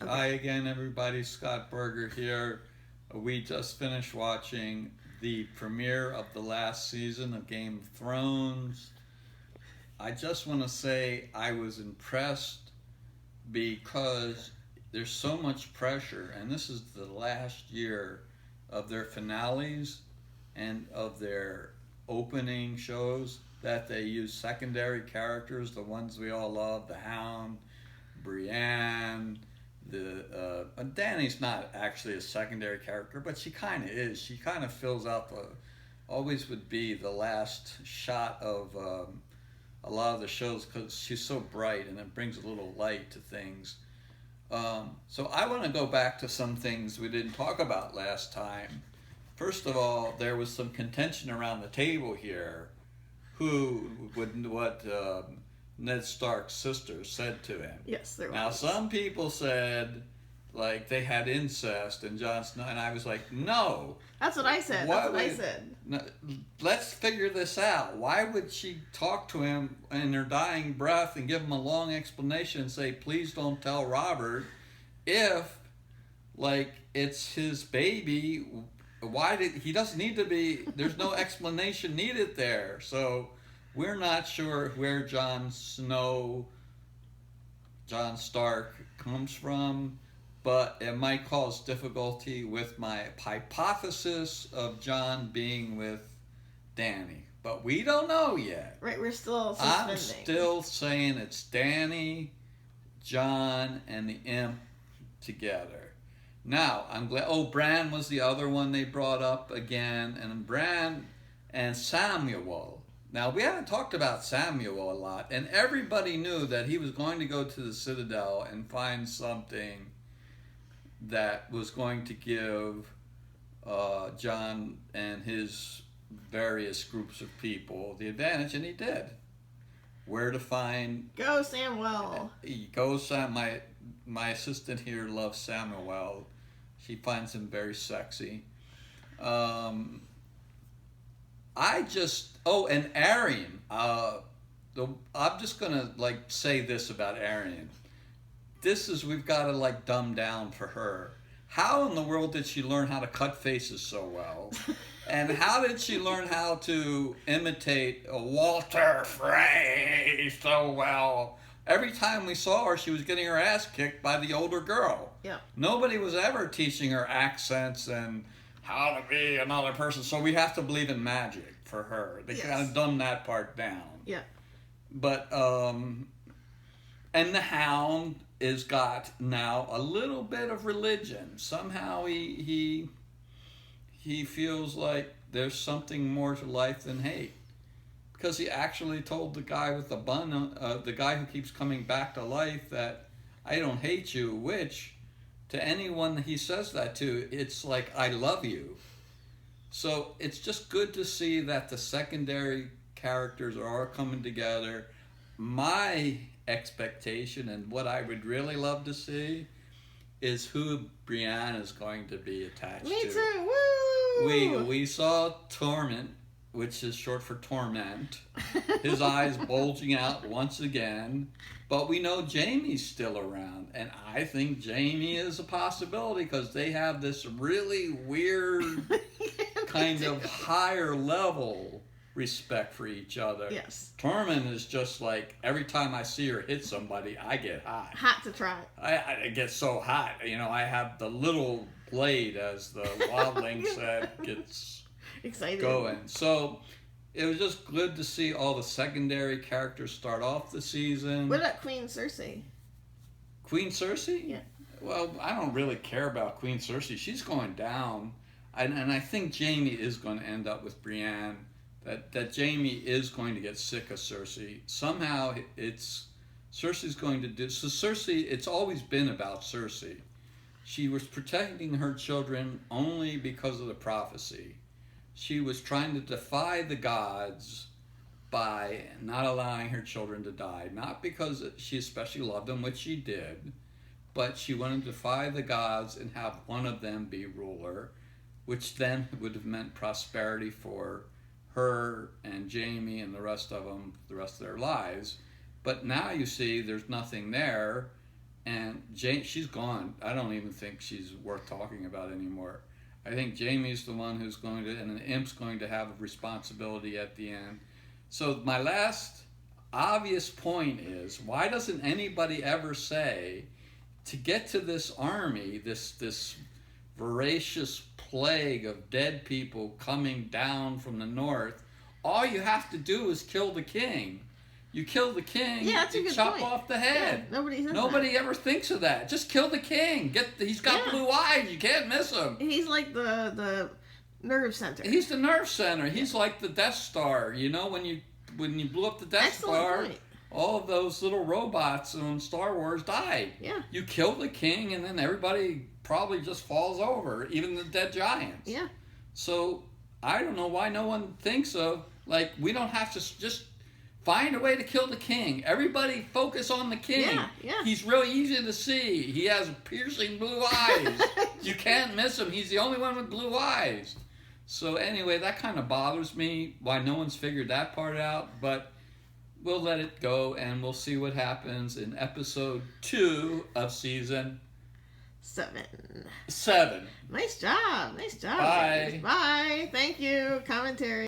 Hi again, everybody. Scott Berger here. We just finished watching the premiere of the last season of Game of Thrones. I just want to say I was impressed because there's so much pressure, and this is the last year of their finales and of their opening shows, that they use secondary characters, the ones we all love, the Hound, Brienne, Dany's not actually a secondary character, but she kind of is. She kind of fills out always would be the last shot of a lot of the shows because she's so bright and it brings a little light to things. So I want to go back to some things we didn't talk about last time. First of all, there was some contention around the table here. What Ned Stark's sister said to him. Yes, there was. Now, some people said, like, they had incest and Jon Snow, and I was like, no. That's what I said. No, let's figure this out. Why would she talk to him in her dying breath and give him a long explanation and say, please don't tell Robert, if, like, it's his baby? He doesn't need to be, there's no explanation needed there. So we're not sure where Jon Stark comes from, but it might cause difficulty with my hypothesis of Jon being with Dany. But we don't know yet. Right, we're still suspending. I'm still saying it's Dany, Jon, and the Imp together. Now, I'm glad. Oh, Bran was the other one they brought up again, and Bran and Samuel. Now, we haven't talked about Samuel a lot, and everybody knew that he was going to go to the Citadel and find something that was going to give Jon and his various groups of people the advantage, and he did. Where to find... Go, Samuel! Go, Sam. My assistant here loves Samuel. She finds him very sexy. And Arryn. I'm just gonna say this about Arryn. We've got to dumb down for her. How in the world did she learn how to cut faces so well? And how did she learn how to imitate Walter Frey so well? Every time we saw her, she was getting her ass kicked by the older girl. Yeah. Nobody was ever teaching her accents and how to be another person. So we have to believe in magic for her. They kind of dumbed that part down. Yeah. But, and the Hound is got now a little bit of religion. Somehow he feels like there's something more to life than hate. Because he actually told the guy with the bun, the guy who keeps coming back to life, that I don't hate you, which to anyone he says that to, it's like, I love you. So it's just good to see that the secondary characters are all coming together. My expectation and what I would really love to see is who Brienne is going to be attached to. Me too, woo! We saw Torment, which is short for torment. His eyes bulging out once again. But we know Jaime's still around. And I think Jaime is a possibility because they have this really weird kind of higher level respect for each other. Yes. Tormund is just like, every time I see her hit somebody, I get hot. Hot to try. I get so hot. I have the little blade, as the wildling said, gets... excited going. So it was just good to see all the secondary characters start off the season. What about Queen Cersei? Queen Cersei? Yeah. Well, I don't really care about Queen Cersei. She's going down. And I think Jaime is going to end up with Brienne. That Jaime is going to get sick of Cersei. Somehow Cersei's going to do... So Cersei, it's always been about Cersei. She was protecting her children only because of the prophecy. She was trying to defy the gods by not allowing her children to die. Not because she especially loved them, which she did, but she wanted to defy the gods and have one of them be ruler, which then would have meant prosperity for her and Jaime and the rest of them, the rest of their lives. But now you see there's nothing there, And Jane, she's gone. I don't even think she's worth talking about anymore. I think Jamie's the one who's going to, and the imp's going to have a responsibility at the end. So my last obvious point is, why doesn't anybody ever say, to get to this army, this voracious plague of dead people coming down from the north, all you have to do is kill the king. You kill the king, Yeah, that's a you good chop point. off the head. Yeah, nobody says Ever thinks of that. Just kill the king. He's got Yeah. blue eyes. You can't miss him. He's like the nerve center. He's the nerve center. He's like the Death Star. You know, when you blew up the Death Excellent Star, point. all of those little robots on Star Wars died. Yeah. You kill the king, and then everybody probably just falls over, even the dead giants. Yeah. So I don't know why no one thinks of, like, we don't have to just find a way to kill the king. Everybody focus on the king. Yeah, yeah. He's really easy to see. He has piercing blue eyes. You can't miss him. He's the only one with blue eyes. So anyway, that kind of bothers me, why no one's figured that part out, but we'll let it go and we'll see what happens in episode 2 of season 7. 7. Nice job. Nice job. Bye. Guys. Bye. Thank you. Commentary.